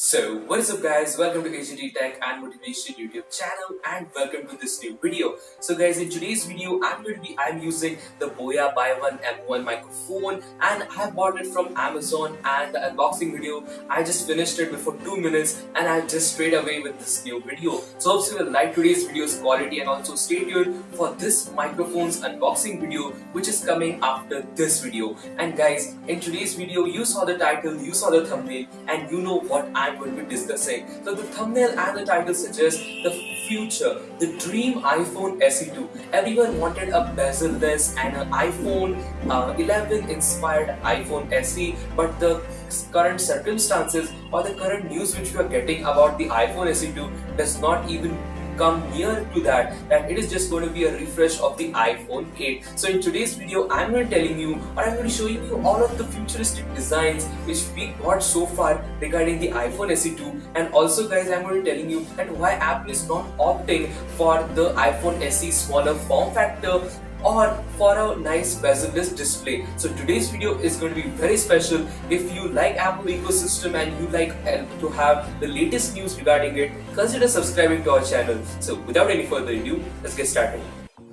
So what is up guys, welcome to SE2 Tech and Motivation YouTube channel and welcome to this new video. So guys, in today's video I'm using the Boya Buy One M1 microphone and I have bought it from Amazon, and the unboxing video I just finished it before 2 minutes and I just straight away with this new video. So hope you will like today's video's quality and also stay tuned for this microphone's unboxing video which is coming after this video. And guys, in today's video you saw the title, you saw the thumbnail, and you know what I'm going to be discussing. So the thumbnail and the title suggest the future, the dream iPhone SE2. Everyone wanted a bezel-less and an iPhone 11 inspired iPhone SE, but the current circumstances or the current news which we are getting about the iPhone SE2 does not even come near to that it is just going to be a refresh of the iPhone 8. So in today's video I'm going to telling you, or I'm going to showing you all of the futuristic designs which we got so far regarding the iPhone SE2, and also guys I'm going to telling you that why Apple is not opting for the iPhone SE smaller form factor or for a nice bezel-less display. So today's video is going to be very special. If you like Apple ecosystem and you like to have the latest news regarding it, consider subscribing to our channel. So without any further ado, let's get started.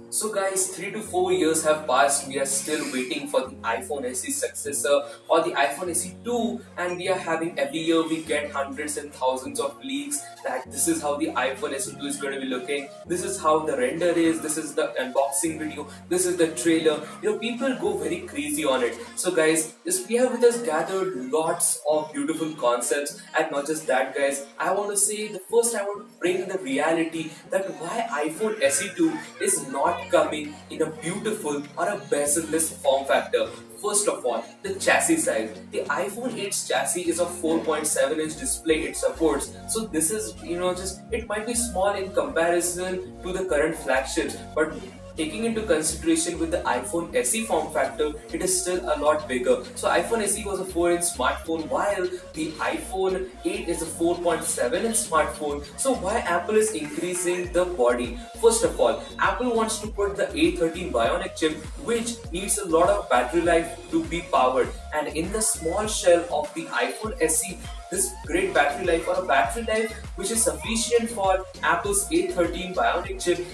So guys, 3 to 4 years have passed. We are still waiting for the iPhone SE successor or the iPhone SE2, and we are having every year we get hundreds and thousands of leaks that this is how the iPhone SE2 is going to be looking, this is how the render is, this is the unboxing video, this is the trailer. People go very crazy on it. So guys, we have with us gathered lots of beautiful concepts, and not just that guys, I want to say the first I want to bring the reality that why iPhone SE2 is not coming in a beautiful or a bezel-less form factor. First of all, the chassis size. The iPhone 8's chassis is a 4.7-inch display it supports. So this is, just it might be small in comparison to the current flagships, but taking into consideration with the iPhone SE form factor, it is still a lot bigger. So iPhone SE was a 4-inch smartphone while the iPhone 8 is a 4.7-inch smartphone. So why Apple is increasing the body? First of all, Apple wants to put the A13 Bionic chip which needs a lot of battery life to be powered, and in the small shell of the iPhone SE, this great battery life, or a battery life which is sufficient for Apple's A13 Bionic chip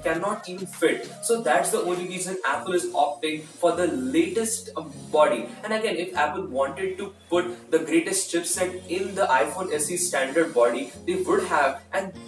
cannot even fit. So that's the only reason Apple is opting for the latest body. And again, if Apple wanted to put the greatest chipset in the iPhone SE standard body, they would have,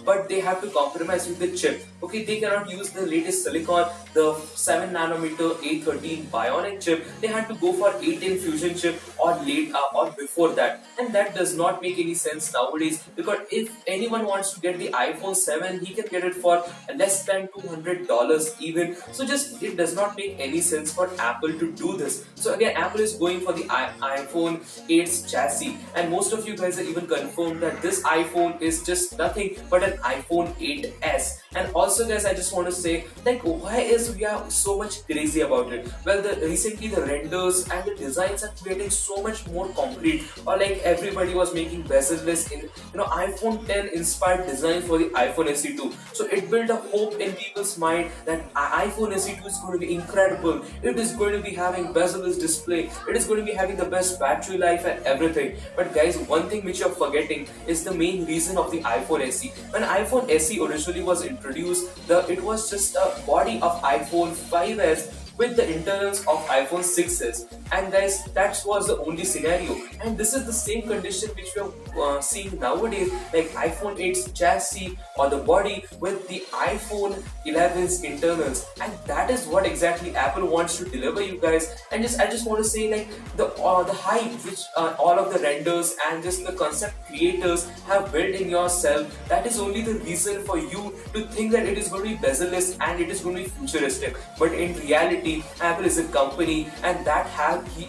but they have to compromise with the chip. Okay, they cannot use the latest silicon, the 7nm A13 Bionic chip. They had to go for 8-in Fusion chip or before that, and that does not make any sense nowadays, because if anyone wants to get the iPhone 7, he can get it for less than $200 even. So just it does not make any sense for Apple to do this. So again, Apple is going for the iPhone 8's chassis, and most of you guys are even confirmed that this iPhone is just nothing but an iPhone 8s. And also guys, I just want to say, like, why is we are so much crazy about it? Well, recently the renders and the designs are getting so much more concrete, or like everybody was making bezel-less in iPhone 10 inspired design for the iPhone SE2. So it built a hope in people's mind that iPhone SE2 is going to be incredible. It is going to be having bezel-less display. It is going to be having the best battery life and everything. But guys, one thing which you're forgetting is the main reason of the iPhone SE. When iPhone SE originally was introduced, it was just a body of iPhone 5s with the internals of iPhone 6s, and guys, that was the only scenario. And this is the same condition which we are seeing nowadays, like iPhone 8's chassis or the body with the iPhone 11's internals, and that is what exactly Apple wants to deliver you guys. And I just want to say, like, the hype which all of the renders and just the concept creators have built in yourself, that is only the reason for you to think that it is going to be bezel-less and it is going to be futuristic. But in reality, Apple is a company, and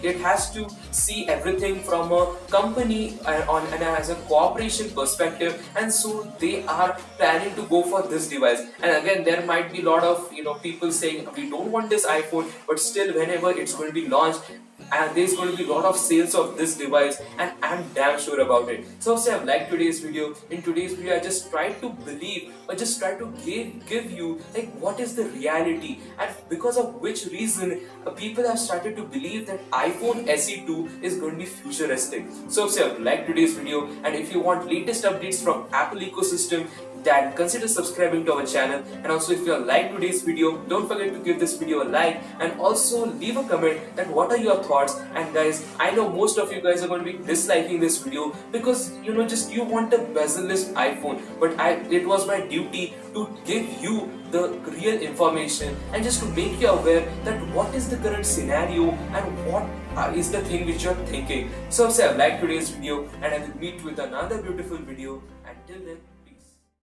it has to see everything from a company and as a cooperation perspective, and so they are planning to go for this device. And again, there might be a lot of people saying we don't want this iPhone, but still whenever it's going to be launched, and there's going to be a lot of sales of this device, and I'm damn sure about it. So obviously I've liked today's video. In today's video I just try to believe, or just try to give you like what is the reality, and because of which reason people have started to believe that iPhone SE2 is going to be futuristic. So obviously I've liked today's video, and if you want latest updates from Apple ecosystem, then consider subscribing to our channel. And also, if you like today's video, don't forget to give this video a like, and also leave a comment that what are your thoughts. And guys, I know most of you guys are going to be disliking this video because just you want a bezel-less iPhone, but it was my duty to give you the real information and just to make you aware that what is the current scenario and what is the thing which you're thinking. So I've liked today's video, and I will meet with another beautiful video. Until then,